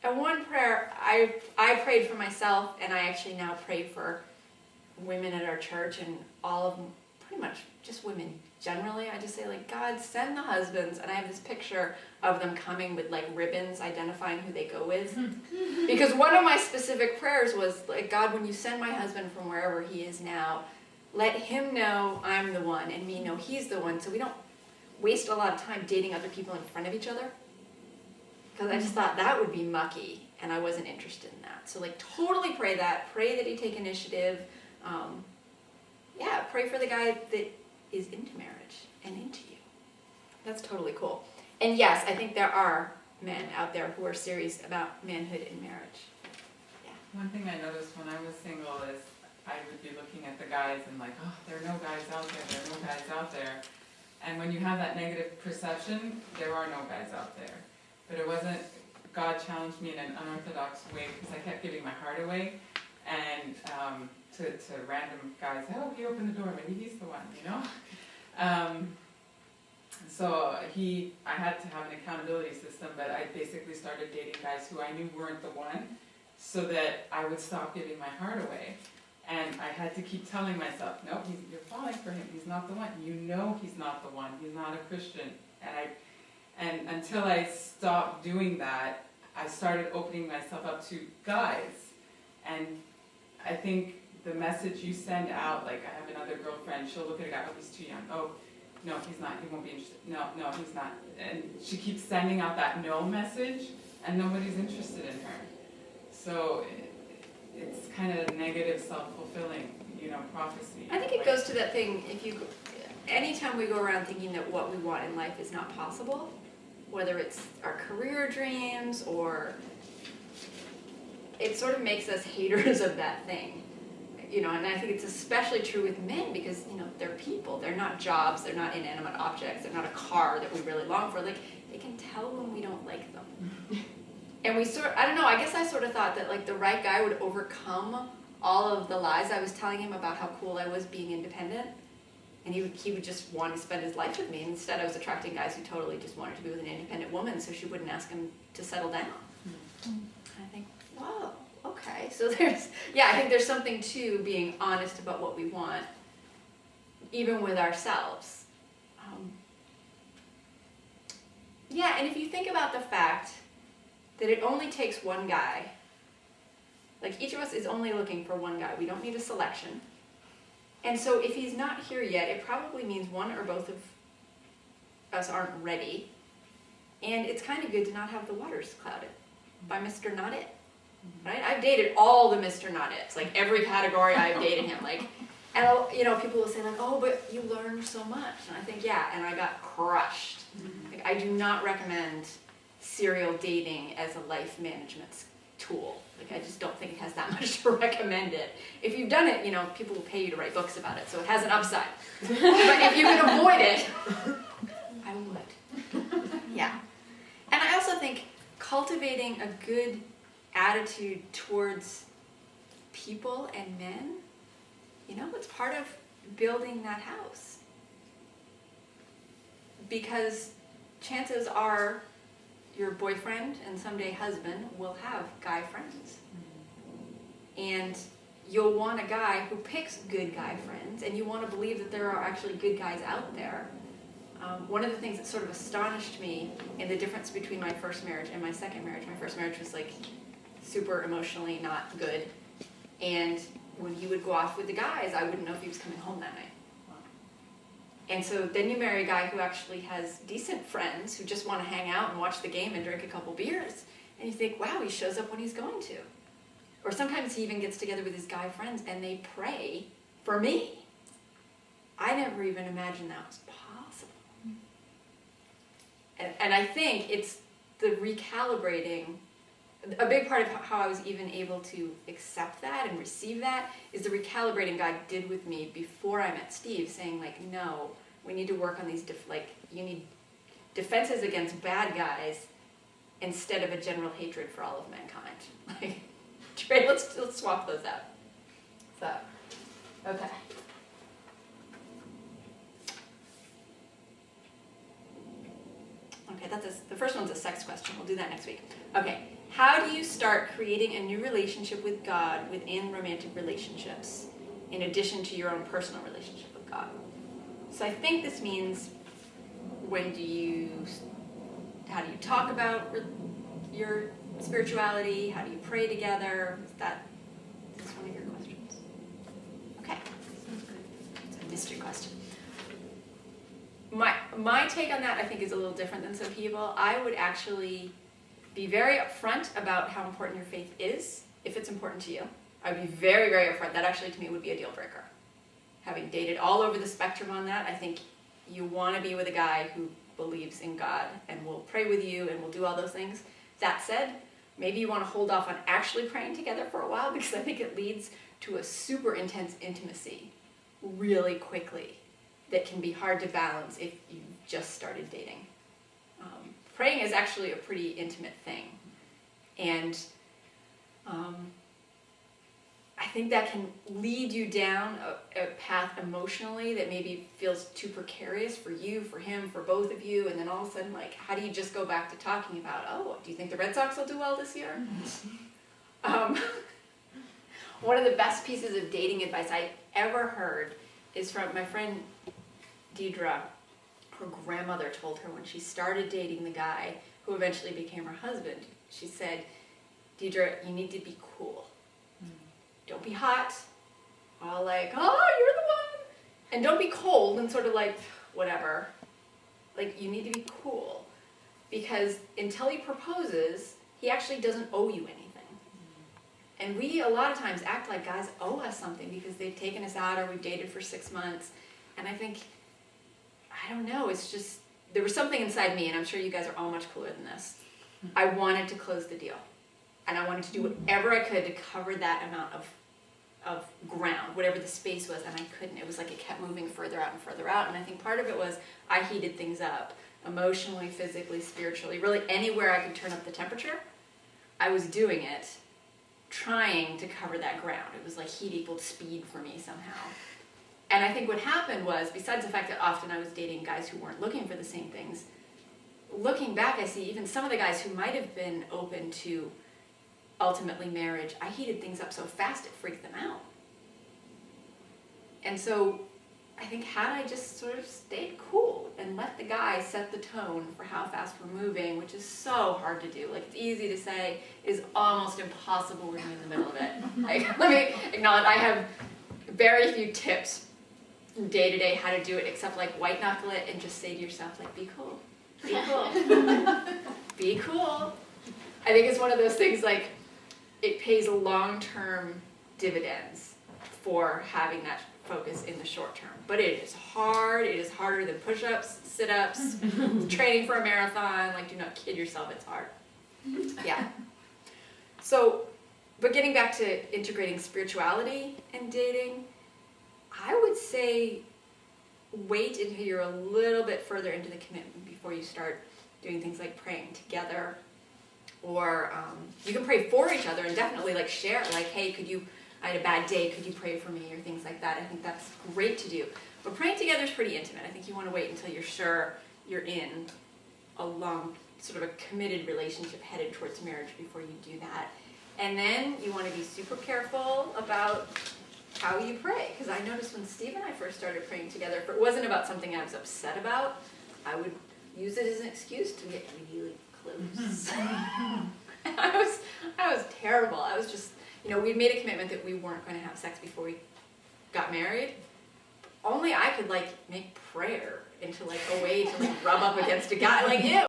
And one prayer I prayed for myself, and I actually now pray for women at our church and all of them, pretty much just women generally. I just say, like, God, send the husbands. And I have this picture of them coming with, like, ribbons identifying who they go with. Because one of my specific prayers was, like, God, when you send my husband from wherever he is now, let him know I'm the one and me know he's the one, so we don't waste a lot of time dating other people in front of each other. Because I just thought that would be mucky, and I wasn't interested in that. So, like, totally pray that. Pray that he take initiative. Pray for the guy that is into marriage and into you. That's totally cool. And yes, I think there are men out there who are serious about manhood and marriage. Yeah. One thing I noticed when I was single is I would be looking at the guys and like, oh, there are no guys out there, there are no guys out there. And when you have that negative perception, there are no guys out there. But it wasn't, God challenged me in an unorthodox way because I kept giving my heart away. And to random guys, oh, he opened the door, maybe he's the one, you know? So I had to have an accountability system, but I basically started dating guys who I knew weren't the one so that I would stop giving my heart away. And I had to keep telling myself, no, you're falling for him, he's not the one. You know he's not the one, he's not a Christian. And until I stopped doing that, I started opening myself up to guys. And I think the message you send out, like I have another girlfriend, she'll look at a guy, oh, he's too young. Oh, no, he's not, he won't be interested. No, he's not. And she keeps sending out that no message, and nobody's interested in her. So it's kind of a negative, self-fulfilling, prophecy. I think it goes to that thing, anytime we go around thinking that what we want in life is not possible, whether it's our career dreams or it sort of makes us haters of that thing. And I think it's especially true with men because, they're people. They're not jobs. They're not inanimate objects. They're not a car that we really long for. Like, they can tell when we don't like them. And I don't know, I guess I sort of thought that, like, the right guy would overcome all of the lies I was telling him about how cool I was being independent. And he would just want to spend his life with me. Instead, I was attracting guys who totally just wanted to be with an independent woman so she wouldn't ask him to settle down. And I think, whoa. Okay, so I think there's something to being honest about what we want, even with ourselves. And if you think about the fact that it only takes one guy, like each of us is only looking for one guy, we don't need a selection. And so if he's not here yet, it probably means one or both of us aren't ready. And it's kind of good to not have the waters clouded by Mr. Not It. Right? I've dated all the Mr. Not It's, like every category I've dated him. Like, and people will say like, oh, but you learned so much. And I think, yeah, and I got crushed. Like, I do not recommend serial dating as a life management tool. Like, I just don't think it has that much to recommend it. If you've done it, people will pay you to write books about it, so it has an upside. But if you can avoid it, I would. Yeah. And I also think cultivating a good attitude towards people and men, it's part of building that house. Because chances are your boyfriend and someday husband will have guy friends. And you'll want a guy who picks good guy friends, and you want to believe that there are actually good guys out there. One of the things that sort of astonished me in the difference between my first marriage and my second marriage, my first marriage was like super emotionally not good. And when he would go off with the guys, I wouldn't know if he was coming home that night. And so then you marry a guy who actually has decent friends who just want to hang out and watch the game and drink a couple beers. And you think, wow, he shows up when he's going to. Or sometimes he even gets together with his guy friends and they pray for me. I never even imagined that was possible. And I think it's the recalibrating. A big part of how I was even able to accept that and receive that is the recalibrating God did with me before I met Steve, saying like, no, we need to work on these, you need defenses against bad guys instead of a general hatred for all of mankind. Like, Trey, let's swap those out. So, okay. Okay. Okay, the first one's a sex question. We'll do that next week. Okay, how do you start creating a new relationship with God within romantic relationships, in addition to your own personal relationship with God? So I think this means, how do you talk about your spirituality? How do you pray together? Is this one of your questions? Okay. It's a mystery question. My take on that, I think, is a little different than some people. I would actually be very upfront about how important your faith is, if it's important to you. I'd be very, very upfront. That actually, to me, would be a deal breaker. Having dated all over the spectrum on that, I think you want to be with a guy who believes in God and will pray with you and will do all those things. That said, maybe you want to hold off on actually praying together for a while, because I think it leads to a super intense intimacy really quickly that can be hard to balance if you just started dating. Praying is actually a pretty intimate thing. And I think that can lead you down a path emotionally that maybe feels too precarious for you, for him, for both of you, and then all of a sudden, like, how do you just go back to talking about, do you think the Red Sox will do well this year? One of the best pieces of dating advice I ever heard is from my friend Deidre. Her grandmother told her when she started dating the guy who eventually became her husband, she said, Deidre, you need to be cool. Don't be hot, all like, oh, you're the one. And don't be cold and sort of like, whatever. Like, you need to be cool. Because until he proposes, he actually doesn't owe you anything. And we, a lot of times, act like guys owe us something because they've taken us out or we've dated for 6 months. And I think, I don't know, it's just, there was something inside me, and I'm sure you guys are all much cooler than this. I wanted to close the deal. And I wanted to do whatever I could to cover that amount of ground, whatever the space was, and I couldn't. It was like it kept moving further out and further out, and I think part of it was I heated things up emotionally, physically, spiritually, really anywhere I could turn up the temperature, I was doing it, trying to cover that ground. It was like heat equaled speed for me somehow. And I think what happened was, besides the fact that often I was dating guys who weren't looking for the same things, looking back, I see even some of the guys who might have been open to ultimately marriage, I heated things up so fast it freaked them out. And so I think had I just sort of stayed cool and let the guy set the tone for how fast we're moving, which is so hard to do. Like, it's easy to say, is almost impossible when you're in the middle of it. Like, let me acknowledge, I have very few tips from day to day how to do it, except like white knuckle it and just say to yourself, like, be cool. Be cool. Be cool. I think it's one of those things, like, it pays long-term dividends for having that focus in the short term. But it is hard. It is harder than push-ups, sit-ups, training for a marathon. Like, do not kid yourself, it's hard. Yeah. So, but getting back to integrating spirituality and dating, I would say wait until you're a little bit further into the commitment before you start doing things like praying together. Or you can pray for each other and definitely like share, like, hey, I had a bad day, could you pray for me, or things like that. I think that's great to do. But praying together is pretty intimate. I think you want to wait until you're sure you're in a long, sort of a committed relationship headed towards marriage before you do that. And then you want to be super careful about how you pray. Because I noticed when Steve and I first started praying together, if it wasn't about something I was upset about, I would use it as an excuse to get really close. I was terrible. I was just, we'd made a commitment that we weren't going to have sex before we got married. Only I could, like, make prayer into, like, a way to, like, rub up against a guy. Like, ew.